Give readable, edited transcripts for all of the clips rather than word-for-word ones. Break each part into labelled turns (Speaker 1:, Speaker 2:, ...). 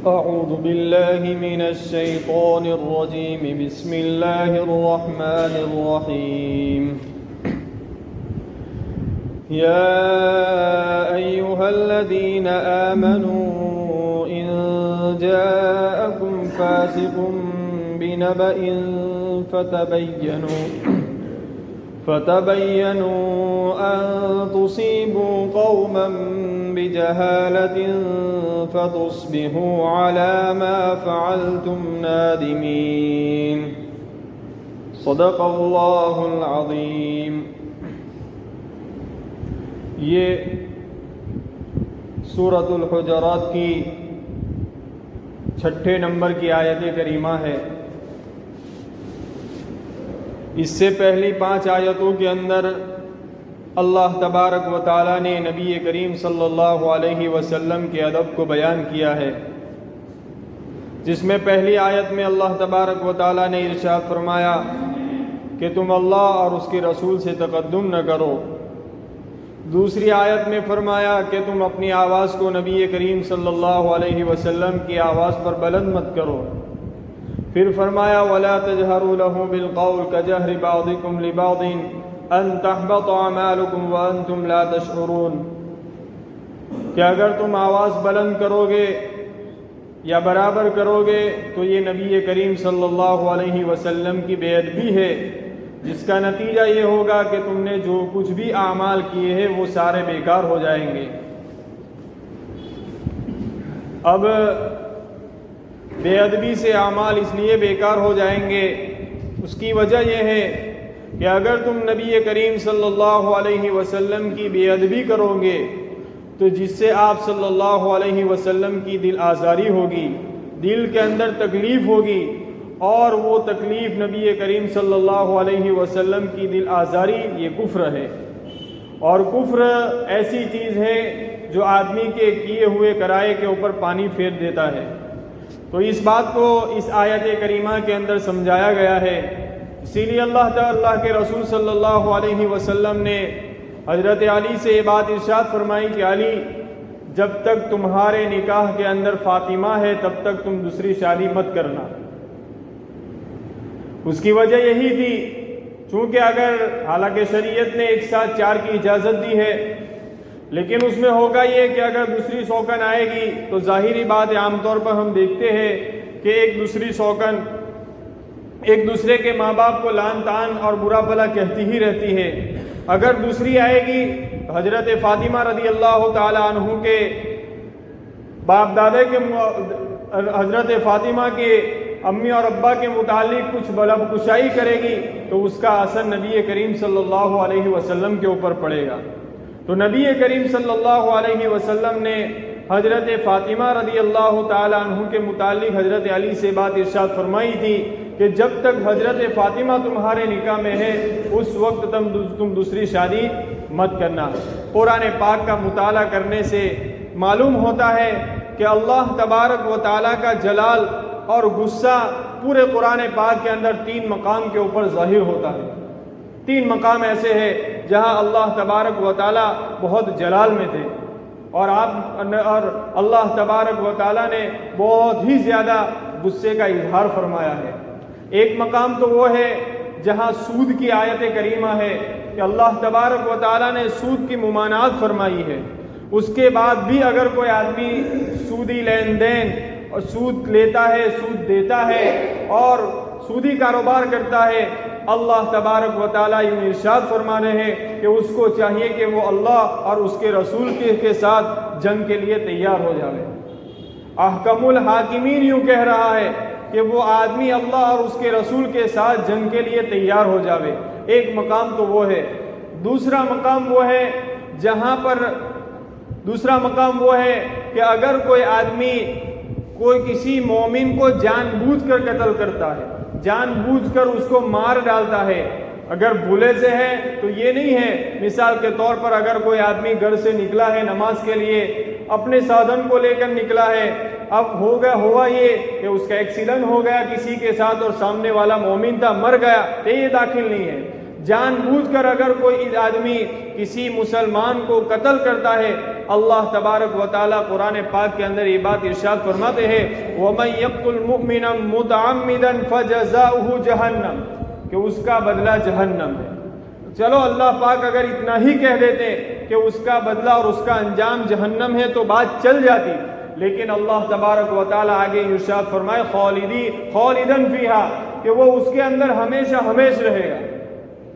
Speaker 1: أعوذ بالله من الشيطان الرجيم بسم الله الرحمن الرحيم يا أيها الذين آمنوا إن جاءكم فاسق بنبأ فتبينوا أن تصيبوا قوما بجهالة فتصبحوا على ما فعلتم نادمين صدق اللہ العظیم۔ یہ سورۃ الحجرات کی 6 نمبر کی آیت کریمہ ہے۔ اس سے پہلی 5 آیتوں کے اندر اللہ تبارک و تعالیٰ نے نبی کریم صلی اللہ علیہ وسلم کے ادب کو بیان کیا ہے، جس میں پہلی آیت میں اللہ تبارک و تعالیٰ نے ارشاد فرمایا کہ تم اللہ اور اس کے رسول سے تقدم نہ کرو۔ دوسری آیت میں فرمایا کہ تم اپنی آواز کو نبی کریم صلی اللہ علیہ وسلم کی آواز پر بلند مت کرو۔ پھر فرمایا وَلَا تَجْهَرُوا لَهُ بِالْقَوْلِ كَجَهْرِ بَعْضِكُمْ لِبَعْضٍ أَن تَحْبَطَ أَعْمَالُكُمْ وَأَنْتُمْ لَا تَشْعُرُونَ، کہ اگر تم آواز بلند کرو گے یا برابر کرو گے تو یہ نبی کریم صلی اللہ علیہ وسلم کی بے ادبی ہے، جس کا نتیجہ یہ ہوگا کہ تم نے جو کچھ بھی اعمال کیے ہیں وہ سارے بیکار ہو جائیں گے۔ اب بے ادبی سے اعمال اس لیے بیکار ہو جائیں گے، اس کی وجہ یہ ہے کہ اگر تم نبی کریم صلی اللہ علیہ وسلم کی بے ادبی کرو گے تو جس سے آپ صلی اللہ علیہ وسلم کی دل آزاری ہوگی، دل کے اندر تکلیف ہوگی، اور وہ تکلیف نبی کریم صلی اللہ علیہ وسلم کی دل آزاری یہ کفر ہے، اور کفر ایسی چیز ہے جو آدمی کے کیے ہوئے کرائے کے اوپر پانی پھیر دیتا ہے۔ تو اس بات کو اس آیت کریمہ کے اندر سمجھایا گیا ہے۔ اسی لیے اللہ کے رسول صلی اللہ علیہ وسلم نے حضرت علی سے یہ بات ارشاد فرمائی کہ علی، جب تک تمہارے نکاح کے اندر فاطمہ ہے تب تک تم دوسری شادی مت کرنا۔ اس کی وجہ یہی تھی، چونکہ حالانکہ شریعت نے ایک ساتھ 4 کی اجازت دی ہے، لیکن اس میں ہوگا یہ کہ اگر دوسری سوکن آئے گی تو ظاہری بات ہے، عام طور پر ہم دیکھتے ہیں کہ ایک دوسری سوکن ایک دوسرے کے ماں باپ کو لعن طعن اور برا بھلا کہتی ہی رہتی ہے۔ اگر دوسری آئے گی تو حضرت فاطمہ رضی اللہ تعالی عنہ کے باپ دادے کے حضرت فاطمہ کے امی اور ابا کے متعلق کچھ بلا کشائی کرے گی تو اس کا اثر نبی کریم صلی اللہ علیہ وسلم کے اوپر پڑے گا۔ تو نبی کریم صلی اللہ علیہ وسلم نے حضرت فاطمہ رضی اللہ تعالی عنہ کے متعلق حضرت علی سے بات ارشاد فرمائی تھی کہ جب تک حضرت فاطمہ تمہارے نکاح میں ہے اس وقت تم دوسری شادی مت کرنا۔ قرآن پاک کا مطالعہ کرنے سے معلوم ہوتا ہے کہ اللہ تبارک و تعالیٰ کا جلال اور غصہ پورے قرآن پاک کے اندر 3 مقام کے اوپر ظاہر ہوتا ہے۔ 3 مقام ایسے ہیں جہاں اللہ تبارک و تعالیٰ بہت جلال میں تھے، اور اللہ تبارک و تعالیٰ نے بہت ہی زیادہ غصے کا اظہار فرمایا ہے۔ ایک مقام تو وہ ہے جہاں سود کی آیت کریمہ ہے کہ اللہ تبارک و تعالیٰ نے سود کی ممانعت فرمائی ہے۔ اس کے بعد بھی اگر کوئی آدمی سودی لین دین اور سود لیتا ہے، سود دیتا ہے اور سودی کاروبار کرتا ہے، اللہ تبارک و تعالیٰ یہ ارشاد فرما رہے ہیں کہ اس کو چاہیے کہ وہ اللہ اور اس کے رسول کے ساتھ جنگ کے لیے تیار ہو جائے۔ احکم الحاکمین یوں کہہ رہا ہے کہ وہ آدمی اللہ اور اس کے رسول کے ساتھ جنگ کے لیے تیار ہو جاوے۔ ایک مقام تو وہ ہے۔ دوسرا مقام وہ ہے کہ اگر کوئی آدمی کوئی کسی مومن کو جان بوجھ کر قتل کرتا ہے، جان بوجھ کر اس کو مار ڈالتا ہے، اگر بھولے سے ہے تو یہ نہیں ہے، مثال کے طور پر اگر کوئی آدمی گھر سے نکلا ہے نماز کے لیے، اپنے سادھن کو لے کر نکلا ہے، اب ہوا یہ کہ اس کا ایکسیڈنٹ ہو گیا کسی کے ساتھ اور سامنے والا مومن تھا، مر گیا، تو یہ داخل نہیں ہے۔ جان بوجھ کر اگر کوئی آدمی کسی مسلمان کو قتل کرتا ہے، اللہ تبارک و تعالیٰ قرآن پاک کے اندر یہ بات ارشاد فرماتے ہیں وَمَن يَقْتُلْ مُؤْمِنًا مُتَعَمِّدًا فَجَزَاؤُهُ جَهَنَّمُ، کہ اس کا بدلہ جہنم ہے۔ چلو اللہ پاک اگر اتنا ہی کہہ دیتے کہ اس کا بدلہ اور اس کا انجام جہنم ہے تو بات چل جاتی، لیکن اللہ تبارک و تعالیٰ آگے ارشاد فرمائے خالدن فیہا، کہ وہ اس کے اندر ہمیشہ ہمیشہ رہے گا،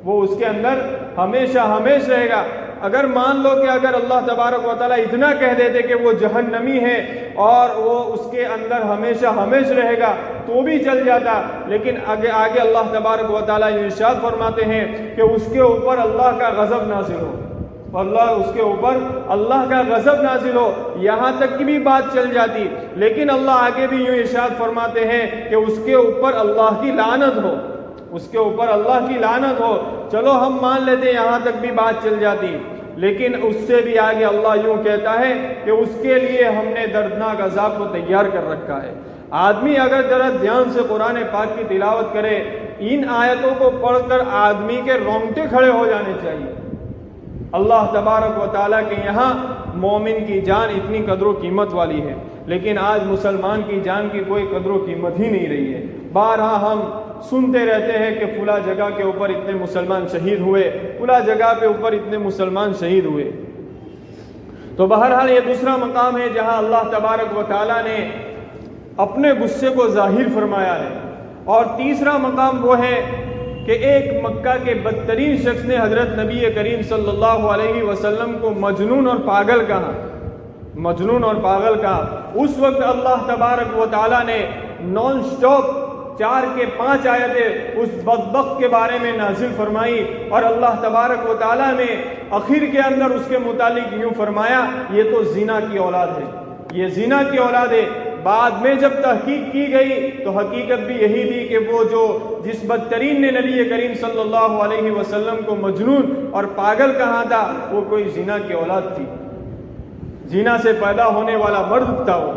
Speaker 1: وہ اس کے اندر ہمیشہ ہمیشہ رہے گا۔ اگر مان لو کہ اگر اللہ تبارک و تعالیٰ اتنا کہہ دیتے کہ وہ جہنمی ہے اور وہ اس کے اندر ہمیشہ ہمیشہ رہے گا تو بھی چل جاتا، لیکن آگے اللہ تبارک و تعالیٰ ارشاد فرماتے ہیں کہ اس کے اوپر اللہ کا غضب نازل ہو، اس کے اوپر اللہ کا غضب نازل ہو، یہاں تک کی بھی بات چل جاتی، لیکن اللہ آگے بھی یوں ارشاد فرماتے ہیں کہ اس کے اوپر اللہ کی لعنت ہو، اس کے اوپر اللہ کی لعنت ہو۔ چلو ہم مان لیتے یہاں تک بھی بات چل جاتی، لیکن اس سے بھی آگے اللہ یوں کہتا ہے کہ اس کے لیے ہم نے دردناک عذاب کو تیار کر رکھا ہے۔ آدمی اگر ذرا دھیان سے قرآن پاک کی تلاوت کرے، ان آیتوں کو پڑھ کر آدمی کے رونگٹے کھڑے ہو جانے چاہیے۔ اللہ تبارک و تعالیٰ کے یہاں مومن کی جان اتنی قدر و قیمت والی ہے، لیکن آج مسلمان کی جان کی کوئی قدر و قیمت ہی نہیں رہی ہے۔ بارہا ہم سنتے رہتے ہیں کہ فلاں جگہ کے اوپر اتنے مسلمان شہید ہوئے، فلاں جگہ کے اوپر اتنے مسلمان شہید ہوئے۔ تو بہرحال یہ دوسرا مقام ہے جہاں اللہ تبارک و تعالیٰ نے اپنے غصے کو ظاہر فرمایا ہے، اور تیسرا مقام وہ ہے کہ ایک مکہ کے بدترین شخص نے حضرت نبی کریم صلی اللہ علیہ وسلم کو مجنون اور پاگل کہا، مجنون اور پاگل کہا۔ اس وقت اللہ تبارک و تعالیٰ نے نان سٹاپ 4 کے 5 آیتیں اس بدبخت کے بارے میں نازل فرمائی، اور اللہ تبارک و تعالیٰ نے آخر کے اندر اس کے متعلق یوں فرمایا یہ تو زنا کی اولاد ہے، یہ زنا کی اولاد ہے۔ بعد میں جب تحقیق کی گئی تو حقیقت بھی یہی تھی کہ وہ جس بدترین نے نبی کریم صلی اللہ علیہ وسلم کو مجنون اور پاگل کہا تھا وہ کوئی زنا کی اولاد تھی، زنا سے پیدا ہونے والا مرد تھا وہ۔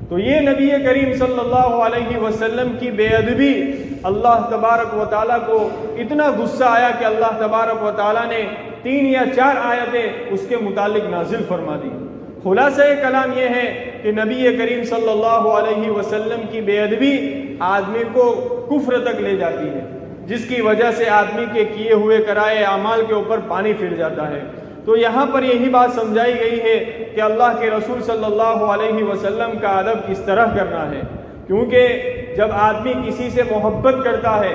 Speaker 1: تو یہ نبی کریم صلی اللہ علیہ وسلم کی بے ادبی اللہ تبارک و تعالیٰ کو اتنا غصہ آیا کہ اللہ تبارک و تعالیٰ نے 3 یا 4 آیتیں اس کے متعلق نازل فرما دی۔ خلاصہ کلام یہ ہے کہ نبی کریم صلی اللہ علیہ وسلم کی بے ادبی آدمی کو کفر تک لے جاتی ہے، جس کی وجہ سے آدمی کے کیے ہوئے کرائے اعمال کے اوپر پانی پھر جاتا ہے۔ تو یہاں پر یہی بات سمجھائی گئی ہے کہ اللہ کے رسول صلی اللہ علیہ وسلم کا ادب کس طرح کرنا ہے، کیونکہ جب آدمی کسی سے محبت کرتا ہے،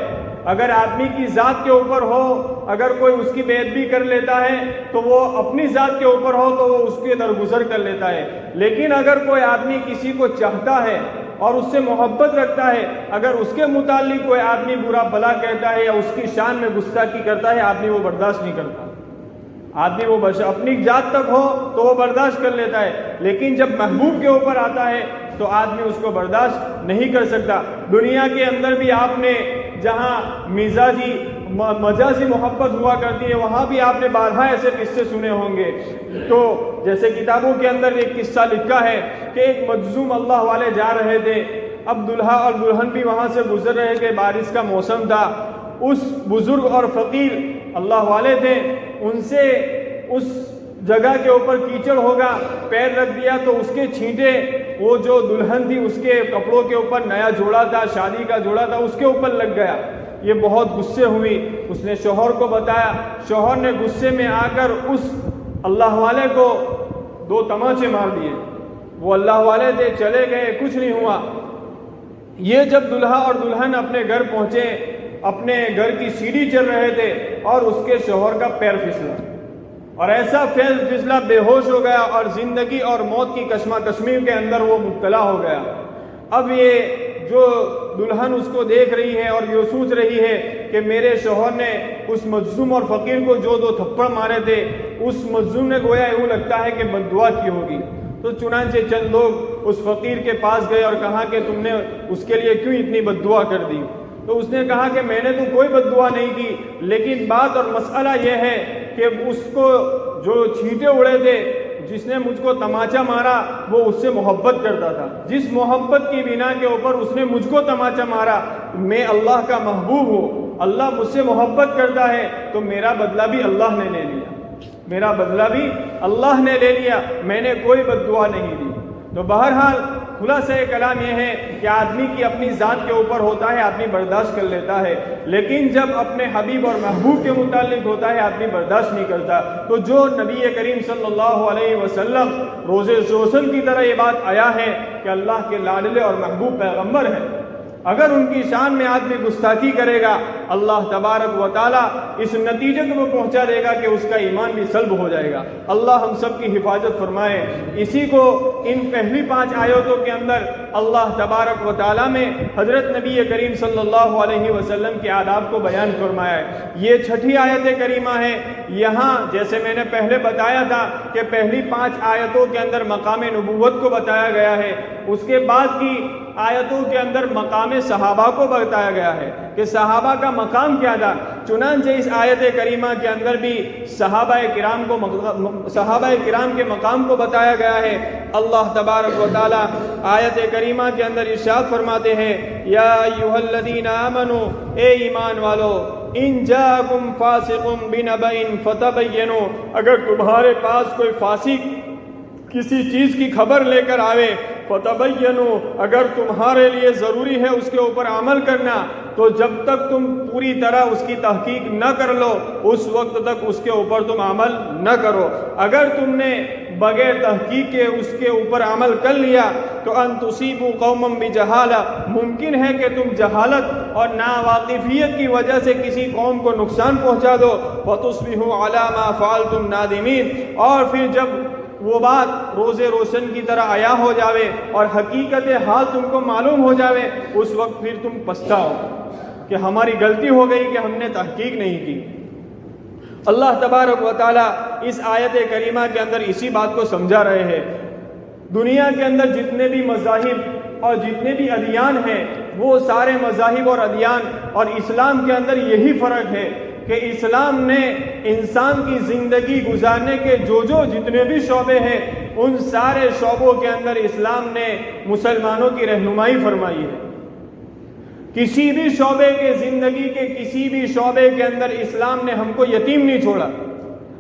Speaker 1: اگر آدمی کی ذات کے اوپر ہو، اگر کوئی اس کی بے ادبی کر لیتا ہے تو وہ اپنی ذات کے اوپر ہو تو وہ اس کے درگزر کر لیتا ہے، لیکن اگر کوئی آدمی کسی کو چاہتا ہے اور اس سے محبت رکھتا ہے، اگر اس کے متعلق کوئی آدمی برا بھلا کہتا ہے یا اس کی شان میں گستاخی کرتا ہے، آدمی وہ برداشت نہیں کرتا۔ آدمی وہ اپنی ذات تک ہو تو وہ برداشت کر لیتا ہے، لیکن جب محبوب کے اوپر آتا ہے تو آدمی اس کو برداشت نہیں کر سکتا۔ دنیا کے اندر بھی آپ نے جہاں مجازی محبت ہوا کرتی ہے وہاں بھی آپ نے بارہا ایسے قصے سنے ہوں گے۔ تو جیسے کتابوں کے اندر ایک قصہ لکھا ہے کہ ایک مجذوم اللہ والے جا رہے تھے، اب دلہا اور دلہن بھی وہاں سے گزر رہے تھے، بارش کا موسم تھا۔ اس بزرگ اور فقیر اللہ والے تھے، ان سے اس جگہ کے اوپر کیچڑ ہوگا، پیر رکھ دیا تو اس کے چھینٹے وہ جو دلہن تھی اس کے کپڑوں کے اوپر، نیا جوڑا تھا، شادی کا جوڑا تھا، اس کے اوپر لگ گیا۔ یہ بہت غصے ہوئی، اس نے شوہر کو بتایا، شوہر نے غصے میں آ کر اس اللہ والے کو 2 تماچے مار دیے۔ وہ اللہ والے تھے، چلے گئے، کچھ نہیں ہوا۔ یہ جب دلہا اور دلہن اپنے گھر پہنچے، اپنے گھر کی سیڑھی چل رہے تھے اور اس کے شوہر کا پیر پھسلا، اور ایسا پھسلا بے ہوش ہو گیا اور زندگی اور موت کی کشمکش کے اندر وہ مبتلا ہو گیا۔ اب یہ جو دلہن اس کو دیکھ رہی ہے اور یہ سوچ رہی ہے کہ میرے شوہر نے اس مظلوم اور فقیر کو جو 2 تھپڑ مارے تھے، اس مظلوم نے گویا یوں لگتا ہے کہ بد دعا کی ہوگی۔ تو چنانچہ چند لوگ اس فقیر کے پاس گئے اور کہا کہ تم نے اس کے لیے کیوں اتنی بد دعا کر دی؟ تو اس نے کہا کہ میں نے تو کوئی بد دعا نہیں کی، لیکن بات اور مسئلہ یہ ہے کہ اس کو جو چھینٹے اڑے تھے، جس نے مجھ کو تماچا مارا، وہ اس سے محبت کرتا تھا، جس محبت کی بنا کے اوپر اس نے مجھ کو تماچا مارا۔ میں اللہ کا محبوب ہوں اللہ مجھ سے محبت کرتا ہے تو میرا بدلہ بھی اللہ نے لے لیا، میرا بدلہ بھی اللہ نے لے لیا، میں نے کوئی بد دعا نہیں دی۔ تو بہرحال خلاصہ کلام یہ ہے کہ آدمی کی اپنی ذات کے اوپر ہوتا ہے، آدمی برداشت کر لیتا ہے، لیکن جب اپنے حبیب اور محبوب کے متعلق ہوتا ہے آدمی برداشت نہیں کرتا۔ تو جو نبی کریم صلی اللہ علیہ وسلم روز روشن کی طرح یہ بات آیا ہے کہ اللہ کے لاڈلے اور محبوب پیغمبر ہیں، اگر ان کی شان میں آدمی گستاخی کرے گا اللہ تبارک و تعالیٰ اس نتیجے کو پہنچا دے گا کہ اس کا ایمان بھی سلب ہو جائے گا۔ اللہ ہم سب کی حفاظت فرمائے۔ اسی کو ان پہلی 5 آیتوں کے اندر اللہ تبارک و تعالیٰ میں حضرت نبی کریم صلی اللہ علیہ وسلم کے آداب کو بیان فرمایا ہے۔ یہ 6 آیت کریمہ ہے۔ یہاں جیسے میں نے پہلے بتایا تھا کہ پہلی 5 آیتوں کے اندر مقام نبوت کو بتایا گیا ہے، اس کے بعد کی آیتوں کے اندر مقام صحابہ کو بتایا گیا ہے کہ صحابہ کا مقام کیا تھا۔ چنانچہ اس آیت کریمہ کے اندر بھی صحابہ کرام کے مقام کو بتایا گیا ہے۔ اللہ تبارک و تعالی آیت کریمہ کے اندر ارشاد فرماتے ہیں یا ایھا الذین آمنوا، اے ایمان والو، ان جاءکم فاسق بنبأ فتبینوا، اگر تمہارے پاس کوئی فاسق کسی چیز کی خبر لے کر آوے، فتبینوا، اگر تمہارے لیے ضروری ہے اس کے اوپر عمل کرنا تو جب تک تم پوری طرح اس کی تحقیق نہ کر لو اس وقت تک اس کے اوپر تم عمل نہ کرو۔ اگر تم نے بغیر تحقیق کے اس کے اوپر عمل کر لیا تو ان تصیبوا قوما بجہالہ، ممکن ہے کہ تم جہالت اور ناواقفیت کی وجہ سے کسی قوم کو نقصان پہنچا دو، فتصبحوا علی ما فعلتم نادمین، اور پھر جب وہ بات روز روشن کی طرح عیاں ہو جاوے اور حقیقت حال تم کو معلوم ہو جاوے، اس وقت پھر تم پچھتاؤ کہ ہماری غلطی ہو گئی کہ ہم نے تحقیق نہیں کی۔ اللہ تبارک و تعالیٰ اس آیت کریمہ کے اندر اسی بات کو سمجھا رہے ہیں۔ دنیا کے اندر جتنے بھی مذاہب اور جتنے بھی ادیان ہیں وہ سارے مذاہب اور ادیان اور اسلام کے اندر یہی فرق ہے کہ اسلام نے انسان کی زندگی گزارنے کے جو جتنے بھی شعبے ہیں ان سارے شعبوں کے اندر اسلام نے مسلمانوں کی رہنمائی فرمائی ہے۔ کسی بھی شعبے کے زندگی کے کسی بھی شعبے کے اندر اسلام نے ہم کو یتیم نہیں چھوڑا،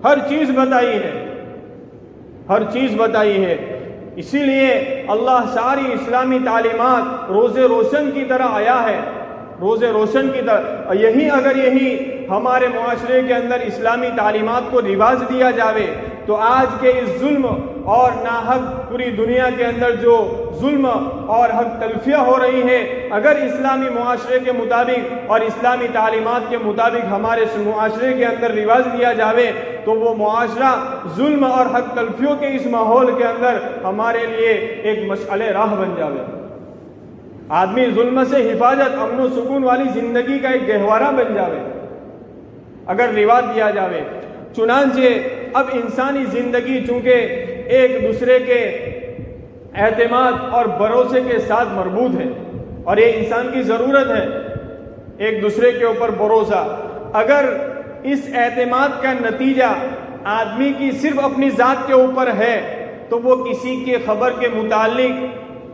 Speaker 1: ہر چیز بتائی ہے، ہر چیز بتائی ہے۔ اسی لیے اللہ ساری اسلامی تعلیمات روز روشن کی طرح آیا ہے، روز روشن کی طرح۔ یہی اگر یہی ہمارے معاشرے کے اندر اسلامی تعلیمات کو رواج دیا جاوے تو آج کے اس ظلم اور ناحق پوری دنیا کے اندر جو ظلم اور حق تلفیہ ہو رہی ہے، اگر اسلامی معاشرے کے مطابق اور اسلامی تعلیمات کے مطابق ہمارے معاشرے کے اندر رواج دیا جاوے تو وہ معاشرہ ظلم اور حق تلفیوں کے اس ماحول کے اندر ہمارے لیے ایک مشعل راہ بن جاوے۔ آدمی ظلم سے حفاظت، امن و سکون والی زندگی کا ایک گہوارہ بن جاوے اگر رواج دیا جاوے۔ چنانچہ اب انسانی زندگی چونکہ ایک دوسرے کے اعتماد اور بھروسے کے ساتھ مربوط ہے اور یہ انسان کی ضرورت ہے، ایک دوسرے کے اوپر بھروسہ۔ اگر اس اعتماد کا نتیجہ آدمی کی صرف اپنی ذات کے اوپر ہے تو وہ کسی کی خبر کے متعلق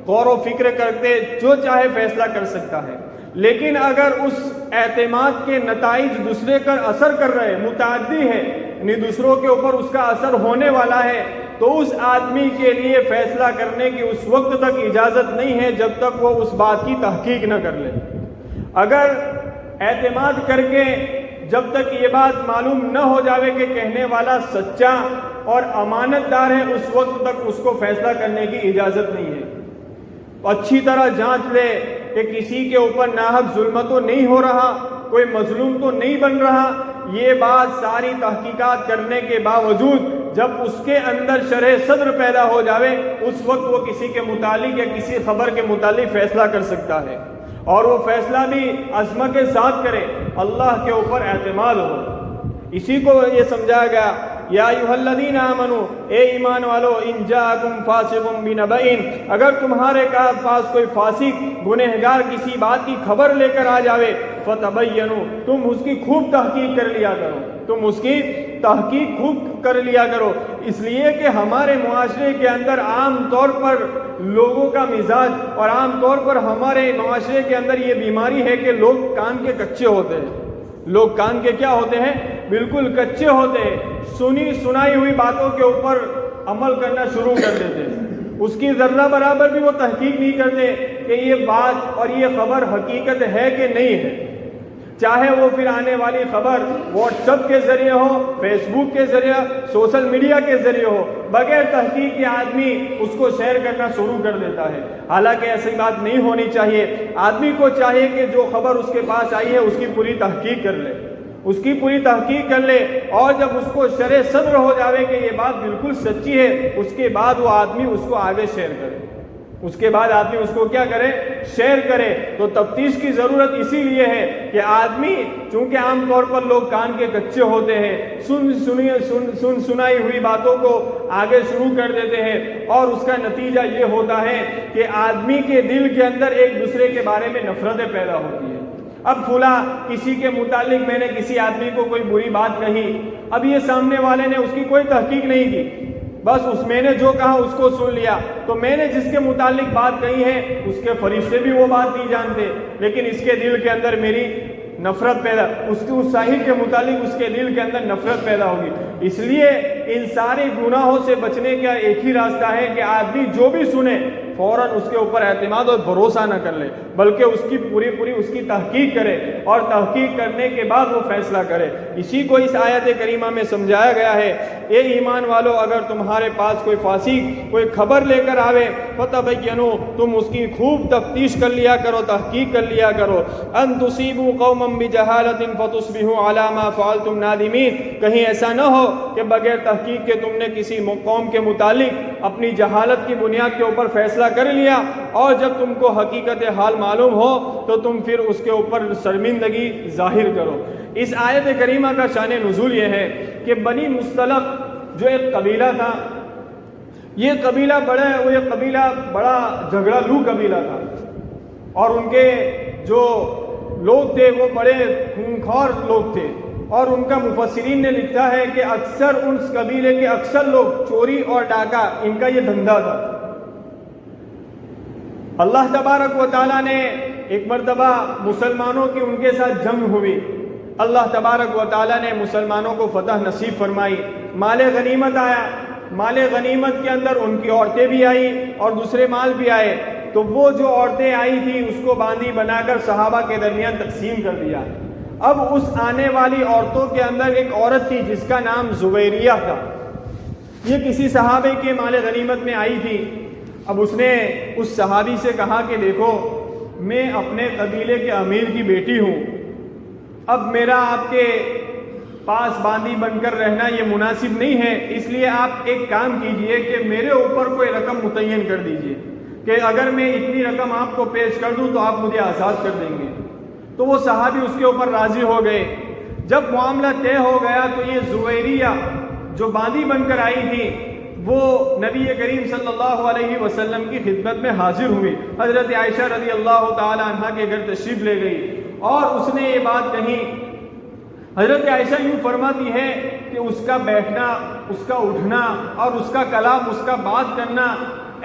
Speaker 1: غور و فکر کرتے جو چاہے فیصلہ کر سکتا ہے، لیکن اگر اس اعتماد کے نتائج دوسرے پر اثر کر رہے، متعدی ہے، یعنی دوسروں کے اوپر اس کا اثر ہونے والا ہے، تو اس آدمی کے لیے فیصلہ کرنے کی اس وقت تک اجازت نہیں ہے جب تک وہ اس بات کی تحقیق نہ کر لے۔ اگر اعتماد کر کے جب تک یہ بات معلوم نہ ہو جاوے کہ کہنے والا سچا اور امانت دار ہے، اس وقت تک اس کو فیصلہ کرنے کی اجازت نہیں ہے۔ اچھی طرح جانچ لے کہ کسی کے اوپر ناحق ظلم تو نہیں ہو رہا، کوئی مظلوم تو نہیں بن رہا۔ یہ بات ساری تحقیقات کرنے کے باوجود جب اس کے اندر شرح صدر پیدا ہو جاوے اس وقت وہ کسی کے متعلق یا کسی خبر کے متعلق فیصلہ کر سکتا ہے، اور وہ فیصلہ بھی عزم کے ساتھ کرے، اللہ کے اوپر اعتماد ہو۔ اسی کو یہ سمجھایا گیا یا ایھا الذین آمنوا، اے ایمان والو، ان جاءکم فاسق بنبأ، اگر تمہارے پاس کوئی فاسق گنہگار کسی بات کی خبر لے کر آ جاوے، فتبینوا، تم اس کی خوب تحقیق کر لیا کرو، تم اس کی تحقیق خوب کر لیا کرو۔ اس لیے کہ ہمارے معاشرے کے اندر عام طور پر لوگوں کا مزاج اور عام طور پر ہمارے معاشرے کے اندر یہ بیماری ہے کہ لوگ کان کے کچے ہوتے ہیں، لوگ کان کے کیا ہوتے ہیں؟ بالکل کچے ہوتے ہیں، سنی سنائی ہوئی باتوں کے اوپر عمل کرنا شروع کر دیتے ہیں، اس کی ذرہ برابر بھی وہ تحقیق نہیں کرتے کہ یہ بات اور یہ خبر حقیقت ہے کہ نہیں ہے، چاہے وہ پھر آنے والی خبر واٹس ایپ کے ذریعے ہو، فیس بک کے ذریعے، سوشل میڈیا کے ذریعے ہو، بغیر تحقیق کے آدمی اس کو شیئر کرنا شروع کر دیتا ہے۔ حالانکہ ایسی بات نہیں ہونی چاہیے، آدمی کو چاہیے کہ جو خبر اس کے پاس آئی ہے اس کی پوری تحقیق کر لے، اس کی پوری تحقیق کر لے، اور جب اس کو شرح صدر ہو جاوے کہ یہ بات بالکل سچی ہے، اس کے بعد وہ آدمی اس کو آگے شیئر کرے، اس کے بعد آدمی اس کو کیا کرے؟ شیئر کرے۔ تو تفتیش کی ضرورت اسی لیے ہے کہ آدمی، چونکہ عام طور پر لوگ کان کے کچے ہوتے ہیں، سنائی ہوئی باتوں کو آگے شروع کر دیتے ہیں، اور اس کا نتیجہ یہ ہوتا ہے کہ آدمی کے دل کے اندر ایک دوسرے کے بارے میں نفرتیں پیدا ہوتی ہیں۔ اب فلاں کسی کے متعلق میں نے کسی آدمی کو کوئی بری بات کہی، اب یہ سامنے والے نے اس کی کوئی تحقیق نہیں کی، بس میں نے جو کہا اس کو سن لیا، تو میں نے جس کے متعلق بات کہی ہے اس کے فرشتے بھی وہ بات نہیں جانتے، لیکن اس کے دل کے اندر میری نفرت پیدا، اس صاحب کے متعلق اس کے دل کے اندر نفرت پیدا ہوگی۔ اس لیے ان سارے گناہوں سے بچنے کا ایک ہی راستہ ہے کہ آدمی جو بھی سنے فوراً اس کے اوپر اعتماد اور بھروسہ نہ کر لے، بلکہ اس کی پوری اس کی تحقیق کرے، اور تحقیق کرنے کے بعد وہ فیصلہ کرے۔ اسی کو اس آیت کریمہ میں سمجھایا گیا ہے، اے ایمان والو، اگر تمہارے پاس کوئی فاسق کوئی خبر لے کر آوے، فتبینوا، تم اس کی خوب تفتیش کر لیا کرو، تحقیق کر لیا کرو، ان تصیبوا قوما بجہالۃ فتصبحوا علی ما فعلتم نادمین، کہیں ایسا نہ ہو کہ بغیر تحقیق کے تم نے کسی قوم کے متعلق اپنی جہالت کی بنیاد کے اوپر فیصلہ کر لیا، اور جب تم کو حقیقت حال معلوم ہو تو تم پھر اس کے اوپر شرمندگی ظاہر کرو۔ اس آیت کریمہ کا شان نزول یہ ہے کہ بنی مصطلق جو ایک قبیلہ تھا، یہ قبیلہ بڑا جھگڑالو قبیلہ تھا، اور ان کے جو لوگ تھے وہ بڑے خونخوار لوگ تھے، اور ان کا مفسرین نے لکھا ہے کہ اکثر اس قبیلے کے اکثر لوگ چوری اور ڈاکہ ان کا یہ دھندا تھا۔ اللہ تبارک و تعالیٰ نے ایک مرتبہ مسلمانوں کی ان کے ساتھ جنگ ہوئی، اللہ تبارک و تعالیٰ نے مسلمانوں کو فتح نصیب فرمائی، مال غنیمت آیا، مال غنیمت کے اندر ان کی عورتیں بھی آئی اور دوسرے مال بھی آئے، تو وہ جو عورتیں آئی تھی اس کو باندی بنا کر صحابہ کے درمیان تقسیم کر دیا۔ اب اس آنے والی عورتوں کے اندر ایک عورت تھی جس کا نام زبیریہ تھا، یہ کسی صحابی کے مال غنیمت میں آئی تھی۔ اب اس نے اس صحابی سے کہا کہ دیکھو، میں اپنے قبیلے کے امیر کی بیٹی ہوں، اب میرا آپ کے پاس باندی بن کر رہنا یہ مناسب نہیں ہے، اس لیے آپ ایک کام کیجئے کہ میرے اوپر کوئی رقم متعین کر دیجئے کہ اگر میں اتنی رقم آپ کو پیش کر دوں تو آپ مجھے آزاد کر دیں گے۔ تو وہ صحابی اس کے اوپر راضی ہو گئے۔ جب معاملہ طے ہو گیا تو یہ زبیریہ جو باندی بن کر آئی تھی وہ نبی کریم صلی اللہ علیہ وسلم کی خدمت میں حاضر ہوئی، حضرت عائشہ رضی اللہ تعالی عنہ کے گھر تشریف لے گئی، اور اس نے یہ بات کہی۔ حضرت عائشہ یوں فرماتی ہے کہ اس کا بیٹھنا، اس کا اٹھنا اور اس کا کلام، اس کا بات کرنا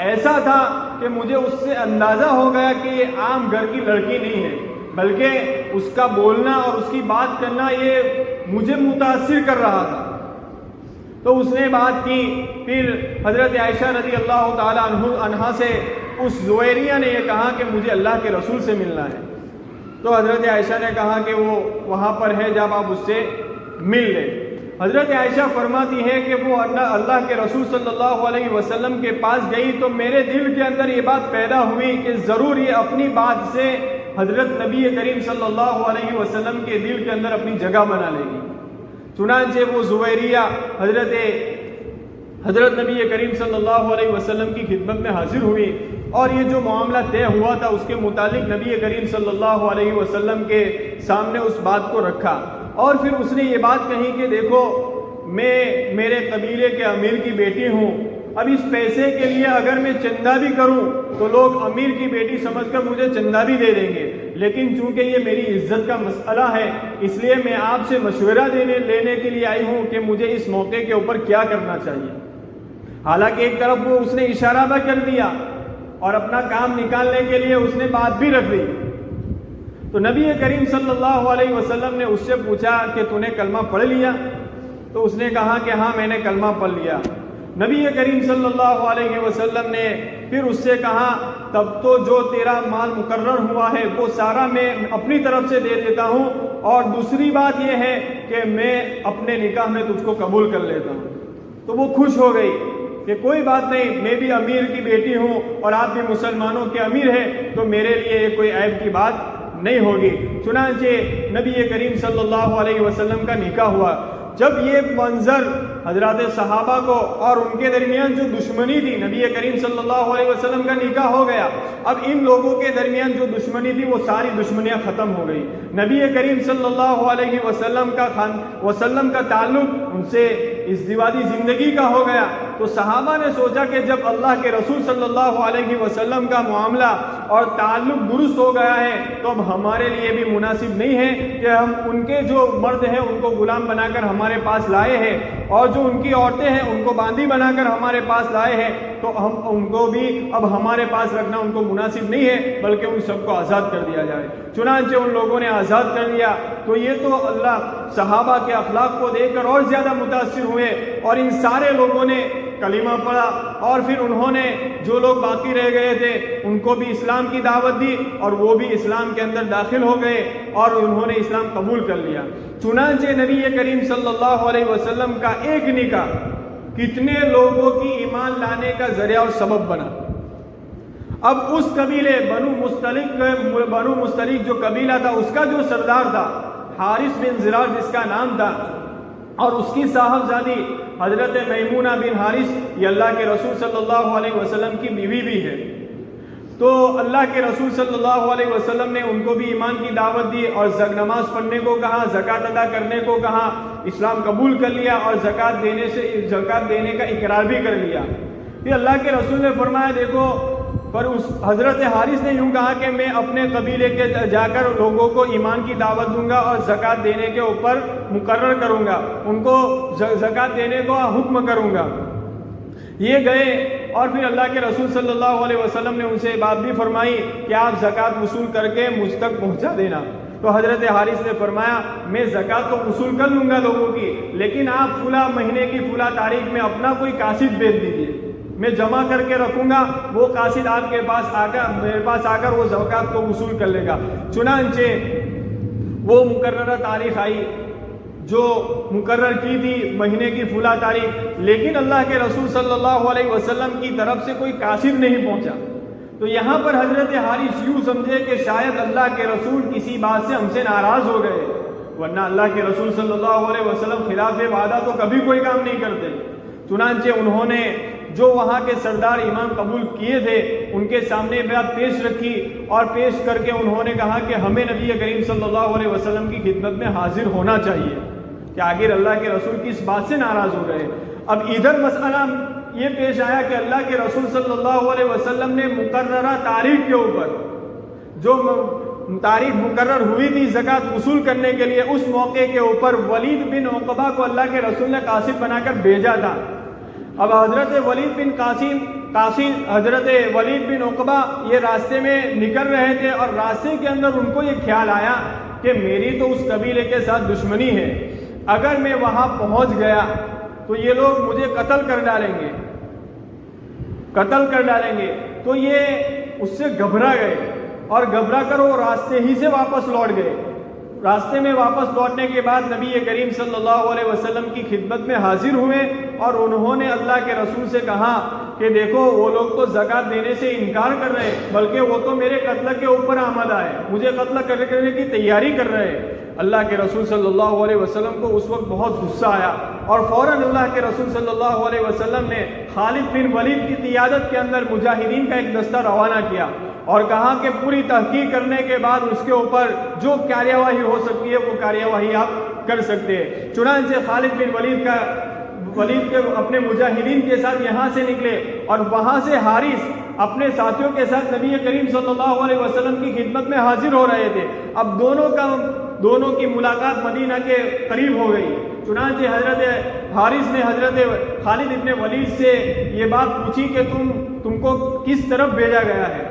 Speaker 1: ایسا تھا کہ مجھے اس سے اندازہ ہو گیا کہ یہ عام گھر کی لڑکی نہیں ہے، بلکہ اس کا بولنا اور اس کی بات کرنا یہ مجھے متاثر کر رہا تھا۔ تو اس نے بات کی، پھر حضرت عائشہ رضی اللہ تعالی عنہ سے اس زبیریہ نے یہ کہا کہ مجھے اللہ کے رسول سے ملنا ہے۔ تو حضرت عائشہ نے کہا کہ وہ وہاں پر ہے، جب آپ اس سے مل لیں۔ حضرت عائشہ فرماتی ہے کہ وہ اللہ کے رسول صلی اللہ علیہ وسلم کے پاس گئی تو میرے دل کے اندر یہ بات پیدا ہوئی کہ ضرور یہ اپنی بات سے حضرت نبی کریم صلی اللہ علیہ وسلم کے دل کے اندر اپنی جگہ بنا لے گی۔ چنانچہ وہ زبیریہ حضرت نبی کریم صلی اللہ علیہ وسلم کی خدمت میں حاضر ہوئی، اور یہ جو معاملہ طے ہوا تھا اس کے متعلق نبی کریم صلی اللہ علیہ وسلم کے سامنے اس بات کو رکھا، اور پھر اس نے یہ بات کہی کہ دیکھو، میں میرے قبیلے کے امیر کی بیٹی ہوں، اب اس پیسے کے لیے اگر میں چندہ بھی کروں تو لوگ امیر کی بیٹی سمجھ کر مجھے چندہ بھی دے دیں گے، لیکن چونکہ یہ میری عزت کا مسئلہ ہے اس لیے میں آپ سے مشورہ لینے کے لیے آئی ہوں کہ مجھے اس موقع کے اوپر کیا کرنا چاہیے۔ حالانکہ ایک طرف وہ اس نے اشارہ بھی کر دیا اور اپنا کام نکالنے کے لیے اس نے بات بھی رکھ لی، تو نبی کریم صلی اللہ علیہ وسلم نے اس سے پوچھا کہ تو نے کلمہ پڑھ لیا؟ تو اس نے کہا کہ ہاں میں نے کلمہ پڑھ لیا۔ نبی کریم صلی اللہ علیہ وسلم نے پھر اس سے کہا تب تو جو تیرا مال مقرر ہوا ہے وہ سارا میں اپنی طرف سے دے دیتا ہوں، اور دوسری بات یہ ہے کہ میں اپنے نکاح میں تجھ کو قبول کر لیتا ہوں۔ تو وہ خوش ہو گئی کہ کوئی بات نہیں، میں بھی امیر کی بیٹی ہوں اور آپ بھی مسلمانوں کے امیر ہیں، تو میرے لیے یہ کوئی عیب کی بات نہیں ہوگی۔ چنانچہ نبی کریم صلی اللہ علیہ وسلم کا نکاح ہوا۔ جب یہ منظر حضرات صحابہ کو اور ان کے درمیان جو دشمنی تھی، نبی کریم صلی اللہ علیہ وسلم کا نکاح ہو گیا، اب ان لوگوں کے درمیان جو دشمنی تھی وہ ساری دشمنیاں ختم ہو گئی۔ نبی کریم صلی اللہ علیہ وسلم کا تعلق ان سے ازدواجی زندگی کا ہو گیا۔ تو صحابہ نے سوچا کہ جب اللہ کے رسول صلی اللہ علیہ وسلم کا معاملہ اور تعلق درست ہو گیا ہے تو اب ہمارے لیے بھی مناسب نہیں ہے کہ ہم ان کے جو مرد ہیں ان کو غلام بنا کر ہمارے پاس لائے ہیں، اور جو ان کی عورتیں ہیں ان کو باندی بنا کر ہمارے پاس لائے ہیں، تو ہم ان کو بھی اب ہمارے پاس رکھنا ان کو مناسب نہیں ہے، بلکہ ان سب کو آزاد کر دیا جائے۔ چنانچہ ان لوگوں نے آزاد کر دیا۔ تو یہ تو اللہ صحابہ کے اخلاق کو دیکھ کر اور زیادہ متاثر ہوئے، اور ان سارے لوگوں نے کلمہ پڑھا، اور پھر انہوں نے جو لوگ باقی رہ گئے تھے ان کو بھی اسلام کی دعوت دی، اور وہ بھی اسلام کے اندر داخل ہو گئے اور انہوں نے اسلام قبول کر لیا۔ چنانچہ نبی کریم صلی اللہ علیہ وسلم کا ایک نکاح کتنے لوگوں کی ایمان لانے کا ذریعہ اور سبب بنا۔ اب اس قبیلے بنو مستلق جو قبیلہ تھا، اس کا جو سردار تھا حارث بن زرار جس کا نام تھا، اور اس کی صاحبزادی حضرت میمونہ بن حارث، یہ اللہ کے رسول صلی اللہ علیہ وسلم کی بیوی بھی ہے۔ تو اللہ کے رسول صلی اللہ علیہ وسلم نے ان کو بھی ایمان کی دعوت دی اور نماز پڑھنے کو کہا، زکوٰۃ ادا کرنے کو کہا، اسلام قبول کر لیا اور زکوٰۃ دینے کا اقرار بھی کر لیا۔ پھر اللہ کے رسول نے فرمایا دیکھو، پر اس حضرت حارث نے یوں کہا کہ میں اپنے قبیلے کے جا کر لوگوں کو ایمان کی دعوت دوں گا اور زکوٰۃ دینے کے اوپر مقرر کروں گا، ان کو زکوٰۃ دینے کو حکم کروں گا۔ یہ گئے اور پھر اللہ کے رسول صلی اللہ علیہ وسلم نے ان سے بات بھی فرمائی کہ آپ زکوٰۃ وصول کر کے مجھ تک پہنچا دینا۔ تو حضرت حارث نے فرمایا میں زکوٰۃ تو وصول کر لوں گا لوگوں کی، لیکن آپ فلاں مہینے کی فلاں تاریخ میں اپنا کوئی قاصد بھیج دیجیے، میں جمع کر کے رکھوں گا، وہ قاصد آپ کے پاس آ کر میرے پاس آ کر وہ زکوٰۃ کو وصول کر لے گا۔ چنانچہ وہ مقررہ تاریخ آئی جو مقرر کی تھی مہینے کی فلاں تاریخ، لیکن اللہ کے رسول صلی اللہ علیہ وسلم کی طرف سے کوئی قاصد نہیں پہنچا۔ تو یہاں پر حضرت حارث یوں سمجھے کہ شاید اللہ کے رسول کسی بات سے ہم سے ناراض ہو گئے، ورنہ اللہ کے رسول صلی اللہ علیہ وسلم خلاف وعدہ تو کبھی کوئی کام نہیں کرتے۔ چنانچہ انہوں نے جو وہاں کے سردار ایمان قبول کیے تھے ان کے سامنے بات پیش رکھی، اور پیش کر کے انہوں نے کہا کہ ہمیں نبی کریم صلی اللہ علیہ وسلم کی خدمت میں حاضر ہونا چاہیے، کہ آخر اللہ کے رسول کس بات سے ناراض ہو گئے۔ اب ادھر مسئلہ یہ پیش آیا کہ اللہ کے رسول صلی اللہ علیہ وسلم نے مقررہ تاریخ کے اوپر جو تاریخ مقرر ہوئی تھی زکوٰۃ وصول کرنے کے لیے، اس موقع کے اوپر ولید بن عقبہ کو اللہ کے رسول نے قاصد بنا کر بھیجا تھا۔ اب حضرت ولید بن عقبہ یہ راستے میں نکل رہے تھے، اور راستے کے اندر ان کو یہ خیال آیا کہ میری تو اس قبیلے کے ساتھ دشمنی ہے، اگر میں وہاں پہنچ گیا تو یہ لوگ مجھے قتل کر ڈالیں گے۔ تو یہ اس سے گھبرا گئے، اور گھبرا کر وہ راستے ہی سے واپس لوٹ گئے۔ راستے میں واپس لوٹنے کے بعد نبی کریم صلی اللہ علیہ وسلم کی خدمت میں حاضر ہوئے، اور انہوں نے اللہ کے رسول سے کہا کہ دیکھو وہ لوگ تو زکوٰۃ دینے سے انکار کر رہے ہیں، بلکہ وہ تو میرے قتل کے اوپر آمادہ ہے، مجھے قتل کرنے کی تیاری کر رہے ہیں۔ اللہ کے رسول صلی اللہ علیہ وسلم کو اس وقت بہت غصہ آیا، اور فوراً اللہ کے رسول صلی اللہ علیہ وسلم نے خالد بن ولید کی قیادت کے اندر مجاہدین کا ایک دستہ روانہ کیا، اور کہا کہ پوری تحقیق کرنے کے بعد اس کے اوپر جو کارروائی ہو سکتی ہے وہ کارروائی آپ کر سکتے ہیں۔ چنانچہ خالد بن ولید کے اپنے مجاہدین کے ساتھ یہاں سے نکلے، اور وہاں سے حارث اپنے ساتھیوں کے ساتھ نبی کریم صلی اللہ علیہ وسلم کی خدمت میں حاضر ہو رہے تھے۔ اب دونوں کی ملاقات مدینہ کے قریب ہو گئی۔ چنانچہ حضرت حارث نے حضرت خالد بن ولید سے یہ بات پوچھی کہ تم کو کس طرف بھیجا گیا ہے؟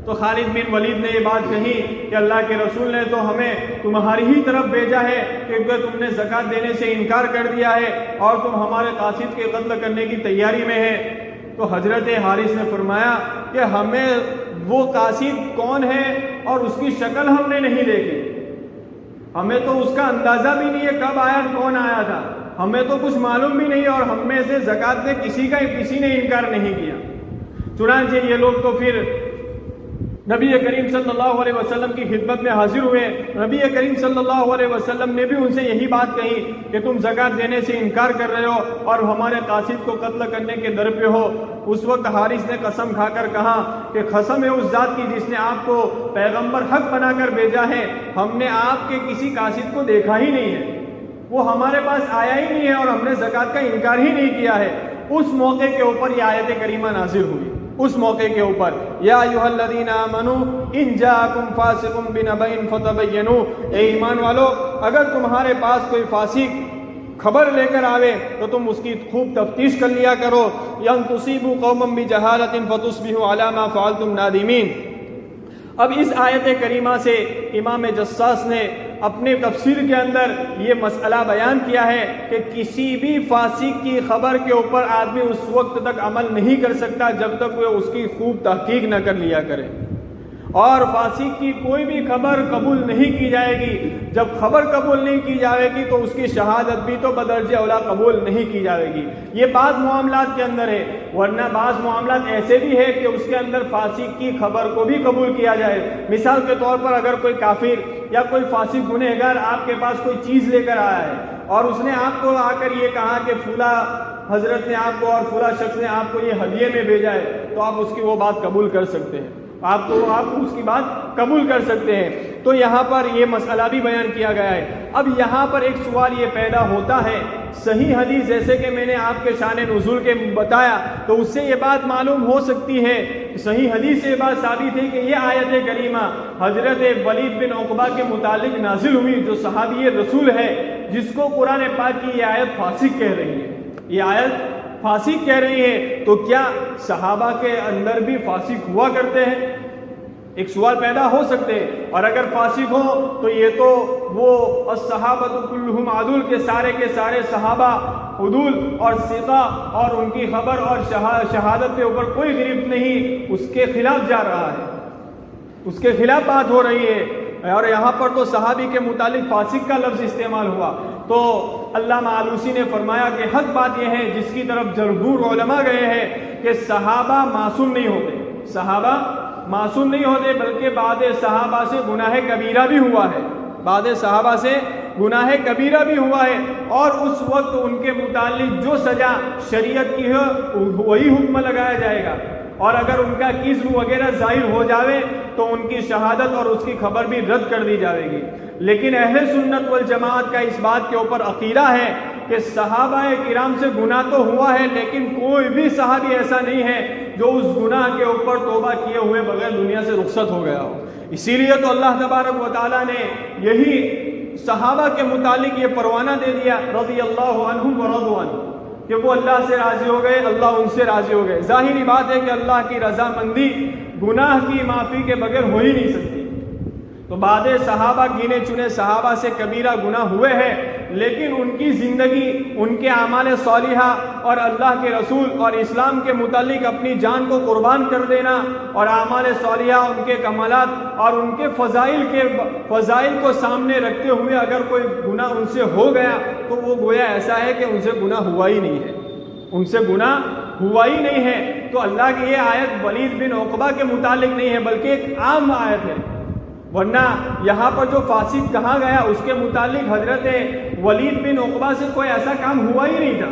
Speaker 1: تو خالد بن ولید نے یہ بات کہی کہ اللہ کے رسول نے تو ہمیں تمہاری ہی طرف بھیجا ہے کیونکہ تم نے زکوٰۃ دینے سے انکار کر دیا ہے اور تم ہمارے قاصد کے قتل کرنے کی تیاری میں ہے۔ تو حضرت حارث نے فرمایا کہ ہمیں وہ قاصد کون ہے اور اس کی شکل ہم نے نہیں دیکھی، ہمیں تو اس کا اندازہ بھی نہیں ہے کب آیا کون آیا تھا، ہمیں تو کچھ معلوم بھی نہیں، اور ہم میں سے زکوٰۃ نے کسی نے انکار نہیں کیا۔ چنانچہ یہ لوگ تو پھر نبی کریم صلی اللہ علیہ وسلم کی خدمت میں حاضر ہوئے۔ نبی کریم صلی اللہ علیہ وسلم نے بھی ان سے یہی بات کہی کہ تم زکوٰۃ دینے سے انکار کر رہے ہو اور ہمارے قاصد کو قتل کرنے کے در پہ ہو۔ اس وقت حارث نے قسم کھا کر کہا کہ قسم ہے اس ذات کی جس نے آپ کو پیغمبر حق بنا کر بھیجا ہے، ہم نے آپ کے کسی قاصد کو دیکھا ہی نہیں ہے، وہ ہمارے پاس آیا ہی نہیں ہے اور ہم نے زکوٰۃ کا انکار ہی نہیں کیا ہے۔ اس موقع کے اوپر یہ آیت کریمہ نازل ہوئی، اس موقع کے اوپر یا ایھا الذین آمنوا ان جاءکم فاسق بنبأ فتبینوا، اے ایمان والو اگر تمہارے پاس کوئی فاسق خبر لے کر آوے تو تم اس کی خوب تفتیش کر لیا کرو، ان تصیبوا قوما بجہالۃ فتصبحوا علی ما فعلتم نادمین۔ اب اس آیت کریمہ سے امام جساس نے اپنے تفسیر کے اندر یہ مسئلہ بیان کیا ہے کہ کسی بھی فاسق کی خبر کے اوپر آدمی اس وقت تک عمل نہیں کر سکتا جب تک وہ اس کی خوب تحقیق نہ کر لیا کرے، اور فاسق کی کوئی بھی خبر قبول نہیں کی جائے گی۔ جب خبر قبول نہیں کی جائے گی تو اس کی شہادت بھی تو بدرجہ اولا قبول نہیں کی جائے گی۔ یہ بعض معاملات کے اندر ہے، ورنہ بعض معاملات ایسے بھی ہے کہ اس کے اندر فاسق کی خبر کو بھی قبول کیا جائے۔ مثال کے طور پر اگر کوئی کافر یا کوئی فاسق گنہگار آپ کے پاس کوئی چیز لے کر آیا ہے اور اس نے آپ کو آ کر یہ کہا کہ فلاں حضرت نے آپ کو اور فلاں شخص نے آپ کو یہ ہدیے میں بھیجا ہے، تو آپ اس کی وہ بات قبول کر سکتے ہیں، آپ اس کی بات قبول کر سکتے ہیں۔ تو یہاں پر یہ مسئلہ بھی بیان کیا گیا ہے۔ اب یہاں پر ایک سوال یہ پیدا ہوتا ہے، صحیح حدیث جیسے کہ میں نے آپ کے شان نزول کے بتایا تو اس سے یہ بات معلوم ہو سکتی ہے، صحیح حدیث سے یہ بات ثابت ہے کہ یہ آیت کریمہ حضرت ولید بن عقبہ کے متعلق نازل ہوئی، جو صحابی رسول ہے، جس کو قرآن پاک کی یہ آیت فاسق کہہ رہی ہے، یہ آیت فاسق کہہ رہی ہے۔ تو کیا صحابہ کے اندر بھی فاسق ہوا کرتے ہیں؟ ایک سوال پیدا ہو سکتے ہیں، اور اگر فاسق ہو تو یہ تو وہ الصحابۃ کلھم عدول کے سارے صحابہ عدول اور ثقہ، اور ان کی خبر اور شہادت کے اوپر کوئی گرفت نہیں، اس کے خلاف جا رہا ہے، اس کے خلاف بات ہو رہی ہے، اور یہاں پر تو صحابی کے متعلق فاسق کا لفظ استعمال ہوا۔ تو علامہ آلوسی نے فرمایا کہ حق بات یہ ہے جس کی طرف جمہور علماء گئے ہیں کہ صحابہ معصوم نہیں ہوتے، صحابہ معصوم نہیں ہوتے، بلکہ بعض صحابہ سے گناہ کبیرہ بھی ہوا ہے، بعض صحابہ سے گناہ کبیرہ بھی ہوا ہے، اور اس وقت ان کے متعلق جو سزا شریعت کی ہے وہی حکم لگایا جائے گا، اور اگر ان کا کذب وغیرہ ظاہر ہو جاوے تو ان کی شہادت اور اس کی خبر بھی رد کر دی جائے گی۔ لیکن اہل سنت والجماعت کا اس بات کے اوپر عقیدہ ہے کہ صحابہ کرام سے گناہ تو ہوا ہے، لیکن کوئی بھی صحابی ایسا نہیں ہے جو اس گناہ کے اوپر توبہ کیے ہوئے بغیر دنیا سے رخصت ہو گیا ہو۔ اسی لیے تو اللہ تبارک و تعالیٰ نے یہی صحابہ کے متعلق یہ پروانہ دے دیا رضی اللہ عنہم ورضوا عنہ، کہ وہ اللہ سے راضی ہو گئے، اللہ ان سے راضی ہو گئے۔ ظاہری بات ہے کہ اللہ کی رضامندی گناہ کی معافی کے بغیر ہو ہی نہیں سکتی۔ تو بعض صحابہ گنے چنے صحابہ سے کبیرہ گناہ ہوئے ہیں، لیکن ان کی زندگی، ان کے اعمال صالحہ اور اللہ کے رسول اور اسلام کے متعلق اپنی جان کو قربان کر دینا، اور اعمال صالحہ، ان کے کمالات اور ان کے فضائل کو سامنے رکھتے ہوئے اگر کوئی گناہ ان سے ہو گیا تو وہ گویا ایسا ہے کہ ان سے گناہ ہوا ہی نہیں ہے، ان سے گناہ ہوا ہی نہیں ہے۔ تو اللہ کی یہ آیت ولید بن عقبہ کے متعلق نہیں ہے، بلکہ ایک عام آیت ہے، ورنہ یہاں پر جو فاسق کہا گیا اس کے متعلق حضرت ولید بن عقبہ سے کوئی ایسا کام ہوا ہی نہیں تھا،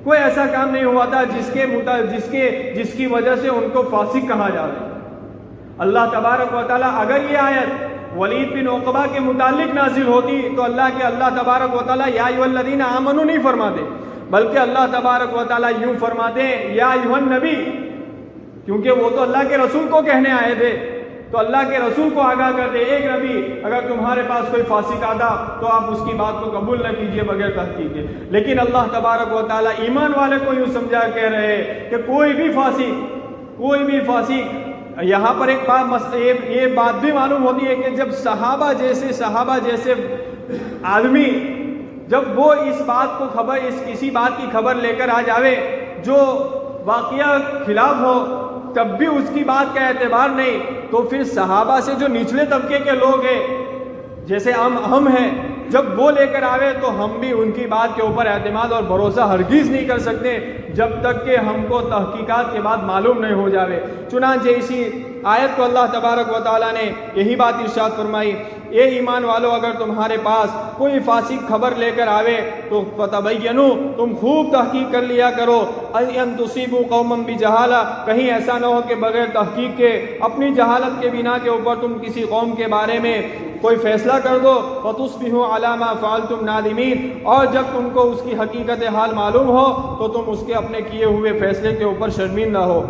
Speaker 1: کوئی ایسا کام نہیں ہوا تھا جس کی وجہ سے ان کو فاسق کہا جائے۔ اللہ تبارک و تعالیٰ اگر یہ آیت ولید بن عقبہ کے متعلق نازل ہوتی تو اللہ تبارک و تعالیٰ یا ایھا الذین آمنوا نہیں فرماتے، بلکہ اللہ تبارک و تعالیٰ یوں فرماتے یا ایھا النبی، کیونکہ وہ تو اللہ کے رسول کو کہنے آئے تھے، تو اللہ کے رسول کو آگاہ کرتے، ایک نبی اگر تمہارے پاس کوئی فاسق آتا تو آپ اس کی بات کو قبول نہ کیجیے بغیر تحقیق کے۔ لیکن اللہ تبارک و تعالیٰ ایمان والے کو یوں سمجھا کہہ رہے کہ کوئی بھی فاسق یہاں پر ایک بات یہ بات بھی معلوم ہوتی ہے کہ جب صحابہ جیسے آدمی جب وہ اس بات کو کسی بات کی خبر لے کر آ جاوے جو واقعہ خلاف ہو تب بھی اس کی بات کا اعتبار نہیں، تو پھر صحابہ سے جو نچلے طبقے کے لوگ ہیں جیسے ہم ہیں، جب وہ لے کر آوے تو ہم بھی ان کی بات کے اوپر اعتماد اور بھروسہ ہرگز نہیں کر سکتے جب تک کہ ہم کو تحقیقات کے بعد معلوم نہیں ہو جاوے۔ چنانچہ اسی آیت کو اللہ تبارک و تعالیٰ نے یہی بات ارشاد فرمائی، اے ایمان والو اگر تمہارے پاس کوئی فاسق خبر لے کر آوے تو فتبینوا، تم خوب تحقیق کر لیا کرو، ان تصیبوا قوما بجہالہ، کہیں ایسا نہ ہو کہ بغیر تحقیق کے اپنی جہالت کے بنا کے اوپر تم کسی قوم کے بارے میں کوئی فیصلہ کر دو، فتصبحوا علی ما فعلتم نادمین، اور جب تم کو اس کی حقیقت حال معلوم ہو تو تم اس کے اپنے کیے ہوئے فیصلے کے اوپر شرمندہ ہو۔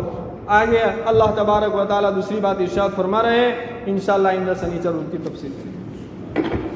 Speaker 1: آگے اللہ تبارک و تعالیٰ دوسری بات ارشاد فرما رہے ہیں، انشاءاللہ آئندہ سنیچر ان کی تفصیل کریں گے۔